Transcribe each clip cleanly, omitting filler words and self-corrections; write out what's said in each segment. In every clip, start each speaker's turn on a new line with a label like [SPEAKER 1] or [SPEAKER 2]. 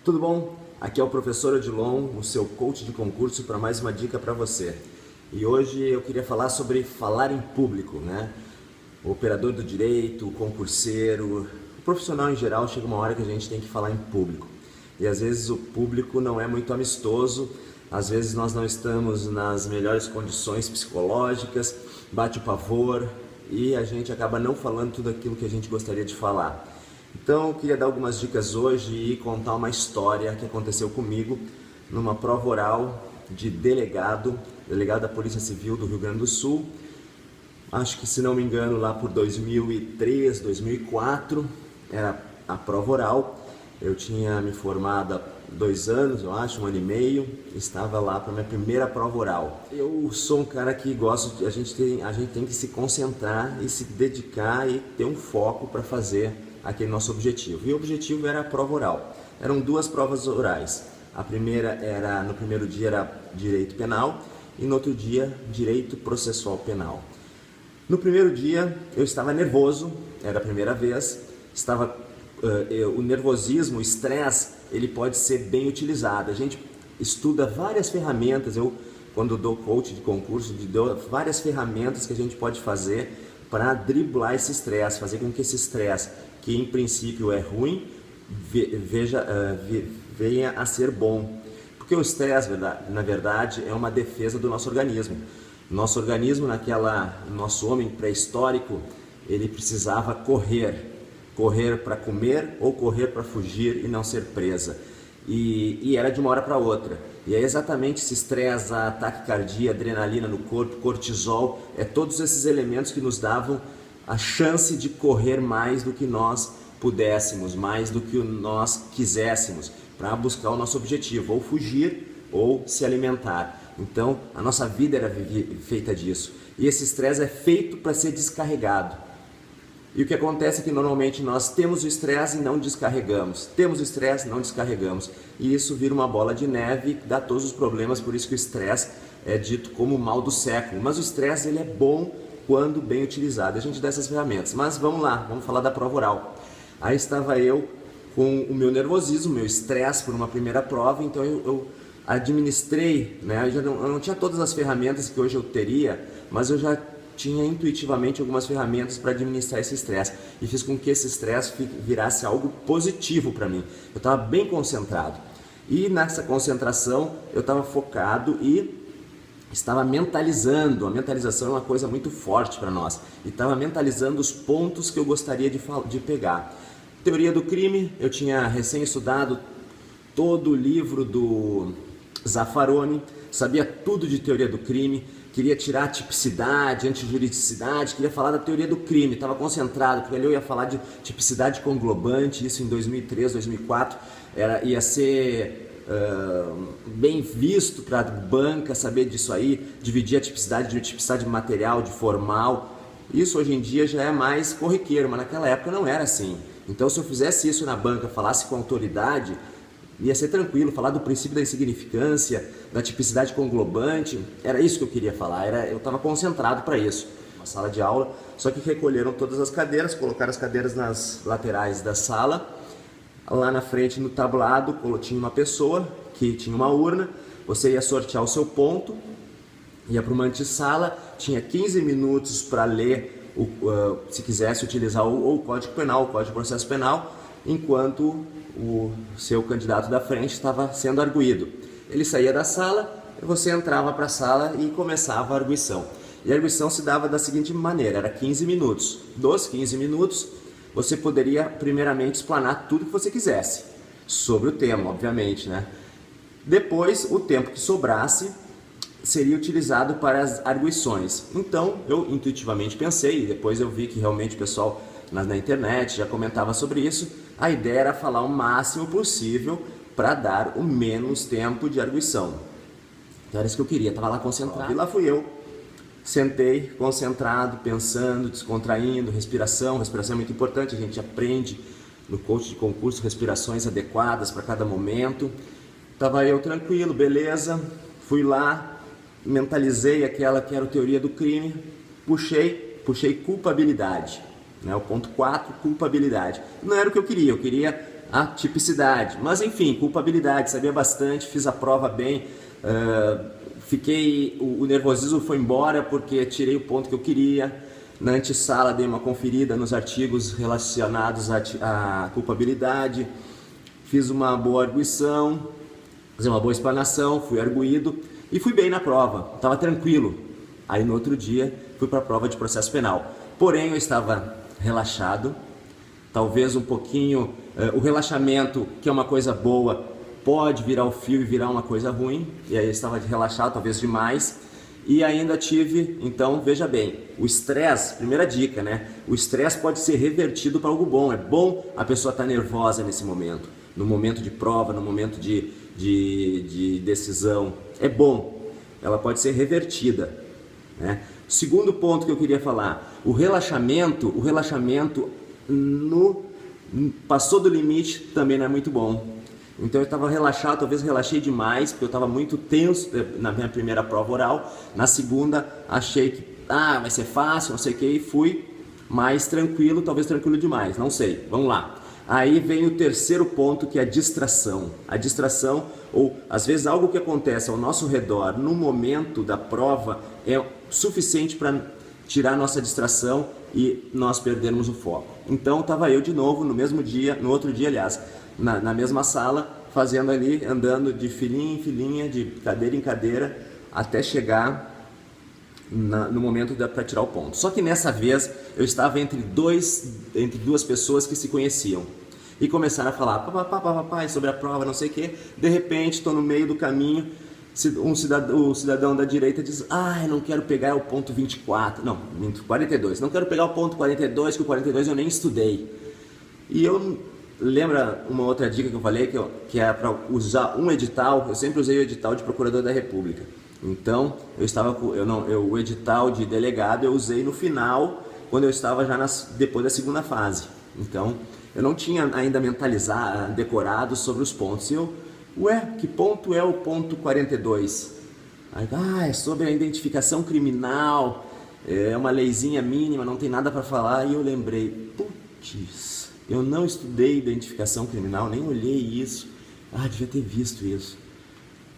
[SPEAKER 1] Tudo bom? Aqui é o professor Odilon, o seu coach de concurso, para mais uma dica para você. E hoje eu queria falar sobre falar em público, né? O operador do direito, o concurseiro, o profissional em geral, chega uma hora que a gente tem que falar em público. E às vezes o público não é muito amistoso, às vezes nós não estamos nas melhores condições psicológicas, bate o pavor e a gente acaba não falando tudo aquilo que a gente gostaria de falar. Então eu queria dar algumas dicas hoje e contar uma história que aconteceu comigo numa prova oral de delegado da Polícia Civil do Rio Grande do Sul. Acho que, se não me engano, lá por 2003, 2004, era a prova oral. Eu tinha me formado há 2 anos, eu acho, 1 ano e meio, estava lá para minha primeira prova oral. Eu sou um cara que gosta, a gente tem que se concentrar e se dedicar e ter um foco para fazer aquele nosso objetivo. E o objetivo era a prova oral. Eram 2 provas orais. A primeira era, no primeiro dia era direito penal e no outro dia direito processual penal. No primeiro dia eu estava nervoso, era a primeira vez, o nervosismo, o estresse, ele pode ser bem utilizado. A gente estuda várias ferramentas, quando dou coach de concurso, dou várias ferramentas que a gente pode fazer para driblar esse estresse, fazer com que esse estresse, que em princípio é ruim, venha a ser bom. Porque o estresse, na verdade, é uma defesa do nosso organismo. Nosso organismo, nosso homem pré-histórico, ele precisava correr para comer ou correr para fugir e não ser presa. E era de uma hora para outra. E é exatamente esse estresse, a taquicardia, adrenalina no corpo, cortisol, todos esses elementos que nos davam a chance de correr mais do que nós pudéssemos, mais do que nós quiséssemos, para buscar o nosso objetivo, ou fugir ou se alimentar. Então, a nossa vida era feita disso. E esse estresse é feito para ser descarregado. E o que acontece é que normalmente nós temos o estresse e não descarregamos. Temos o estresse e não descarregamos. E isso vira uma bola de neve e dá todos os problemas, por isso que o estresse é dito como o mal do século. Mas o estresse, ele é bom quando bem utilizado. A gente dá essas ferramentas. Mas vamos lá, vamos falar da prova oral. Aí estava eu com o meu nervosismo, o meu estresse por uma primeira prova, então eu administrei, né? Eu não tinha todas as ferramentas que hoje eu teria, mas eu já tinha intuitivamente algumas ferramentas para administrar esse estresse e fiz com que esse estresse virasse algo positivo para mim. Eu estava bem concentrado e nessa concentração eu estava focado e estava mentalizando. A mentalização é uma coisa muito forte para nós e estava mentalizando os pontos que eu gostaria de pegar. Teoria do crime, eu tinha recém estudado todo o livro do Zaffaroni, sabia tudo de teoria do crime, queria tirar a tipicidade, antijuridicidade, queria falar da teoria do crime, estava concentrado, porque ali eu ia falar de tipicidade conglobante, isso em 2003, 2004, ia ser bem visto para a banca saber disso aí, dividir a tipicidade de tipicidade material, de formal. Isso hoje em dia já é mais corriqueiro, mas naquela época não era assim. Então, se eu fizesse isso na banca, falasse com autoridade, ia ser tranquilo, falar do princípio da insignificância, da tipicidade conglobante, era isso que eu queria falar, eu estava concentrado para isso. Uma sala de aula, só que recolheram todas as cadeiras, colocaram as cadeiras nas laterais da sala, lá na frente no tablado tinha uma pessoa que tinha uma urna, você ia sortear o seu ponto, ia para uma antessala, tinha 15 minutos para ler, se quisesse utilizar o Código Penal, o Código de Processo Penal, enquanto o seu candidato da frente estava sendo arguido. Ele saía da sala, você entrava para a sala e começava a arguição. E a arguição se dava da seguinte maneira, era 15 minutos. Dos 15 minutos, você poderia primeiramente explanar tudo que você quisesse, sobre o tema, obviamente, né? Depois, o tempo que sobrasse seria utilizado para as arguições. Então, eu intuitivamente pensei, e depois eu vi que realmente o pessoal na internet já comentava sobre isso, a ideia era falar o máximo possível para dar o menos tempo de arguição. Então era isso que eu queria, estava lá concentrado. E lá fui eu, sentei concentrado, pensando, descontraindo, respiração é muito importante, a gente aprende no coach de concurso respirações adequadas para cada momento. Estava eu tranquilo, beleza, fui lá, mentalizei aquela que era a teoria do crime, puxei culpabilidade. O ponto 4, culpabilidade. Não era o que eu queria a tipicidade. Mas enfim, culpabilidade, sabia bastante, fiz a prova bem, o nervosismo foi embora porque tirei o ponto que eu queria. Na antessala dei uma conferida nos artigos relacionados à culpabilidade, fiz uma boa arguição, fiz uma boa explanação, fui arguído e fui bem na prova, estava tranquilo. Aí no outro dia fui para a prova de processo penal, porém eu estava relaxado, talvez um pouquinho, o relaxamento, que é uma coisa boa, pode virar o fio e virar uma coisa ruim, e aí eu estava relaxado, talvez demais. E ainda tive, então veja bem, o estresse, primeira dica, né? O estresse pode ser revertido para algo bom. É bom a pessoa estar nervosa nesse momento, no momento de prova, no momento de decisão. É bom, ela pode ser revertida, né? Segundo ponto que eu queria falar, o relaxamento passou do limite também não é muito bom. Então eu estava relaxado, talvez relaxei demais, porque eu estava muito tenso na minha primeira prova oral. Na segunda achei que vai ser fácil, não sei o que, e fui mais tranquilo, talvez tranquilo demais, não sei, vamos lá. Aí vem o terceiro ponto, que é a distração. A distração, ou às vezes algo que acontece ao nosso redor no momento da prova, é suficiente para tirar a nossa distração e nós perdermos o foco. Então estava eu de novo no mesmo dia, no outro dia aliás, na mesma sala, fazendo ali, andando de filinha em filinha, de cadeira em cadeira, até chegar no momento para tirar o ponto. Só que nessa vez eu estava entre duas pessoas que se conheciam e começaram a falar papai sobre a prova, não sei o que. De repente estou no meio do caminho, o cidadão da direita diz: eu não quero pegar o ponto 24, não, 42, não quero pegar o ponto 42, que o 42 eu nem estudei. E eu lembra uma outra dica que eu falei, que é para usar um edital. Eu sempre usei o edital de procurador da República. Então, o edital de delegado eu usei no final, quando eu estava já depois da segunda fase. Então, eu não tinha ainda decorado sobre os pontos. Que ponto é o ponto 42? Aí, é sobre a identificação criminal, é uma leizinha mínima, não tem nada para falar. E eu lembrei, putz, eu não estudei identificação criminal, nem olhei isso. Devia ter visto isso.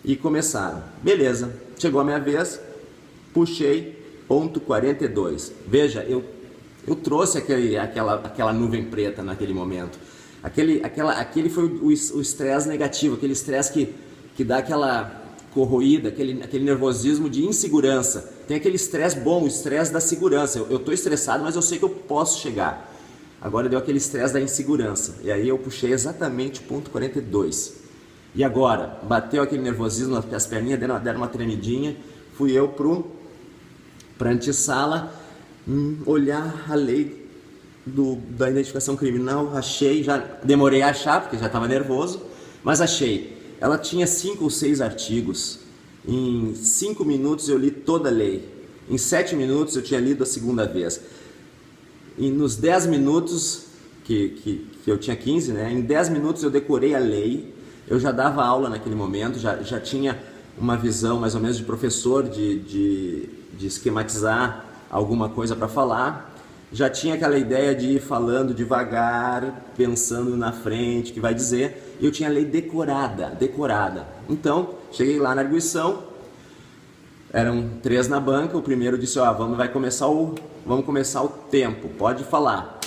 [SPEAKER 1] E começaram. Beleza, chegou a minha vez, puxei ponto 42. Veja, eu trouxe aquela nuvem preta naquele momento. Aquele foi o estresse negativo, aquele estresse que dá aquela corroída, aquele nervosismo de insegurança. Tem aquele estresse bom, o estresse da segurança. Eu estou estressado, mas eu sei que eu posso chegar. Agora deu aquele estresse da insegurança. E aí eu puxei exatamente o ponto 42. E agora, bateu aquele nervosismo, as perninhas deram uma tremidinha. Fui eu para a antessala olhar a lei da identificação criminal. Achei, já demorei a achar, porque já estava nervoso, mas achei. Ela tinha 5 ou 6 artigos. Em 5 minutos eu li toda a lei. Em 7 minutos eu tinha lido a segunda vez. E nos 10 minutos, que eu tinha 15, né? Em 10 minutos eu decorei a lei. Eu já dava aula naquele momento, já tinha uma visão mais ou menos de professor, de esquematizar alguma coisa para falar. Já tinha aquela ideia de ir falando devagar, pensando na frente, que vai dizer. E eu tinha a lei decorada. Então, cheguei lá na arguição, eram 3 na banca. O primeiro disse: vamos começar o tempo, pode falar.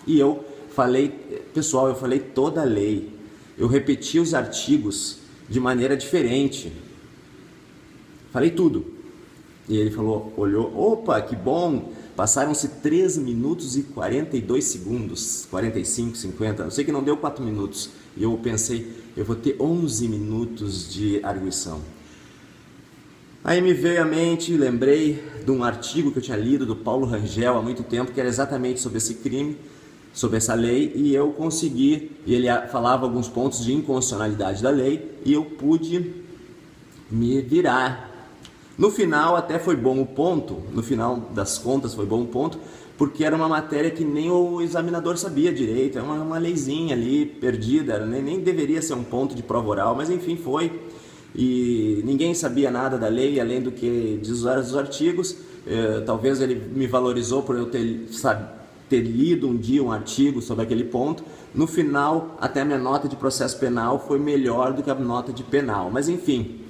[SPEAKER 1] E eu falei, pessoal, eu falei toda a lei. Eu repeti os artigos de maneira diferente. Falei tudo. E ele falou, olhou, opa, que bom. Passaram-se 3 minutos e 42 segundos, 45, 50, eu sei que não deu 4 minutos. E eu pensei, eu vou ter 11 minutos de arguição. Aí me veio à mente, lembrei de um artigo que eu tinha lido do Paulo Rangel há muito tempo, que era exatamente sobre esse crime, sobre essa lei, e eu consegui, e ele falava alguns pontos de inconstitucionalidade da lei, e eu pude me virar. No final até foi bom o ponto, no final das contas foi bom o ponto, porque era uma matéria que nem o examinador sabia direito, é uma leizinha ali perdida, nem deveria ser um ponto de prova oral, mas enfim foi. E ninguém sabia nada da lei, além do que diz os artigos. Talvez ele me valorizou por eu ter lido um dia um artigo sobre aquele ponto, No final, até a minha nota de processo penal foi melhor do que a nota de penal. Mas enfim,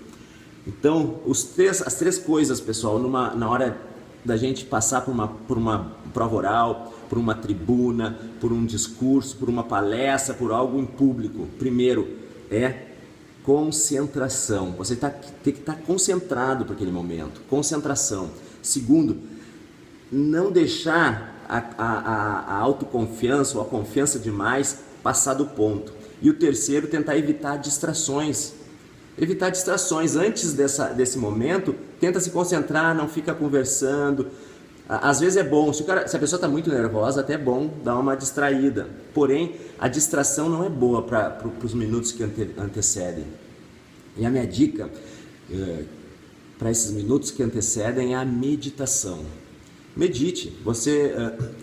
[SPEAKER 1] então as três coisas, pessoal, na hora da gente passar por uma prova oral, por uma tribuna, por um discurso, por uma palestra, por algo em público. Primeiro é concentração. Você tem que estar concentrado para aquele momento. Concentração. Segundo, não deixar a autoconfiança ou a confiança demais passar do ponto. E o terceiro, tentar evitar distrações. Evitar distrações. Antes desse momento, tenta se concentrar, não fica conversando. Às vezes é bom, se a pessoa está muito nervosa, até é bom dar uma distraída. Porém, a distração não é boa para os minutos que antecedem. E a minha dica para esses minutos que antecedem é a meditação. Medite.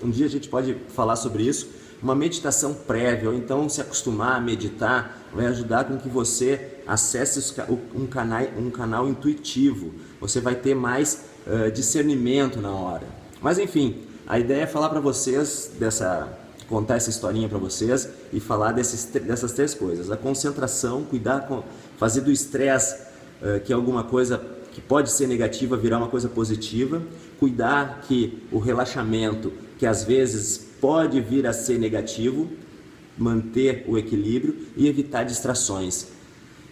[SPEAKER 1] Um dia a gente pode falar sobre isso, uma meditação prévia, ou então se acostumar a meditar, vai ajudar com que você acesse um canal intuitivo. Você vai ter mais discernimento na hora. Mas enfim, a ideia é falar para vocês, contar essa historinha para vocês e falar dessas três coisas. A concentração, fazer do estresse, que é alguma coisa que pode ser negativa, virar uma coisa positiva. Cuidar que o relaxamento, que às vezes pode vir a ser negativo, manter o equilíbrio e evitar distrações.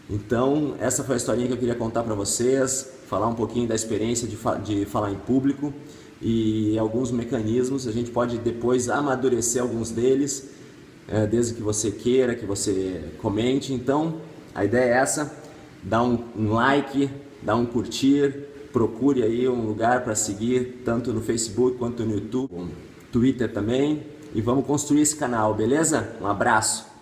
[SPEAKER 1] Então, essa foi a historinha que eu queria contar para vocês, falar um pouquinho da experiência de falar em público e alguns mecanismos. A gente pode depois amadurecer alguns deles, desde que você queira, que você comente. Então, a ideia é essa, dá um like, dá um curtir, procure aí um lugar para seguir, tanto no Facebook quanto no YouTube, no Twitter também, e vamos construir esse canal, beleza? Um abraço!